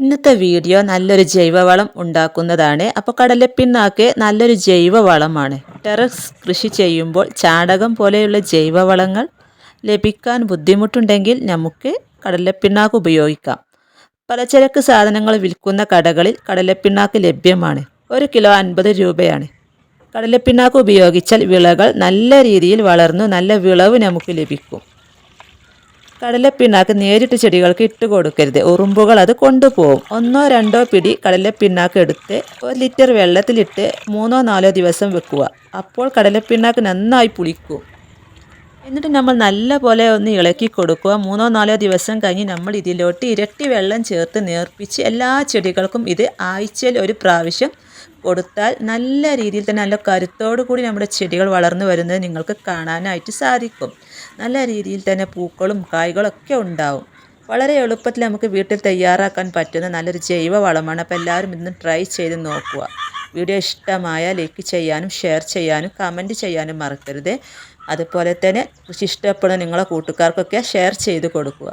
ഇന്നത്തെ വീഡിയോ നല്ലൊരു ജൈവവളം ഉണ്ടാക്കുന്നതാണ്. അപ്പോൾ കടലപ്പിണ്ണാക്ക് നല്ലൊരു ജൈവവളമാണ്. ടെറസ് കൃഷി ചെയ്യുമ്പോൾ ചാണകം പോലെയുള്ള ജൈവവളങ്ങൾ ലഭിക്കാൻ ബുദ്ധിമുട്ടുണ്ടെങ്കിൽ നമുക്ക് കടലപ്പിണ്ണാക്ക് ഉപയോഗിക്കാം. പലചരക്ക് സാധനങ്ങൾ വിൽക്കുന്ന കടകളിൽ കടലപ്പിണ്ണാക്ക് ലഭ്യമാണ്. 1 കിലോ 50 രൂപയാണ്. കടലപ്പിണ്ണാക്ക് ഉപയോഗിച്ചാൽ വിളകൾ നല്ല രീതിയിൽ വളർന്നു നല്ല വിളവ് നമുക്ക് ലഭിക്കും. കടലപ്പിണ്ണാക്ക് നേരിട്ട് ചെടികൾക്ക് ഇട്ട് കൊടുക്കരുത്. ഉറുമ്പുകൾ അത് കൊണ്ടുപോകും. 1-2 പിടി കടലപ്പിണ്ണാക്ക് എടുത്ത് 1 ലിറ്റർ വെള്ളത്തിലിട്ട് 3-4 ദിവസം വെക്കുക. അപ്പോൾ കടലപ്പിണ്ണാക്ക് നന്നായി പുളിക്കും. എന്നിട്ട് നമ്മൾ നല്ല പോലെ ഒന്ന് ഇളക്കി കൊടുക്കുക. 3-4 ദിവസം കഴിഞ്ഞ് നമ്മൾ ഇതിലോട്ട് ഇരട്ടി വെള്ളം ചേർത്ത് നേർപ്പിച്ച് എല്ലാ ചെടികൾക്കും ഇത് ആഴ്ചയിൽ 1 പ്രാവശ്യം കൊടുത്താൽ നല്ല രീതിയിൽ തന്നെ നല്ല കരുത്തോടു കൂടി നമ്മുടെ ചെടികൾ വളർന്നു വരുന്നത് നിങ്ങൾക്ക് കാണാനായിട്ട് സാധിക്കും. നല്ല രീതിയിൽ തന്നെ പൂക്കളും കായ്കളൊക്കെ ഉണ്ടാവും. വളരെ എളുപ്പത്തിൽ നമുക്ക് വീട്ടിൽ തയ്യാറാക്കാൻ പറ്റുന്ന നല്ലൊരു ജൈവ വളമാണ്. അപ്പോൾ എല്ലാവരും ഇന്ന് ട്രൈ ചെയ്ത് നോക്കുക. വീഡിയോ ഇഷ്ടമായ ലൈക്ക് ചെയ്യാനും ഷെയർ ചെയ്യാനും കമൻറ്റ് ചെയ്യാനും മറക്കരുത്. അതുപോലെ തന്നെ കൃഷി ഇഷ്ടപ്പെടുന്ന നിങ്ങളെ കൂട്ടുകാർക്കൊക്കെ ഷെയർ ചെയ്ത് കൊടുക്കുക.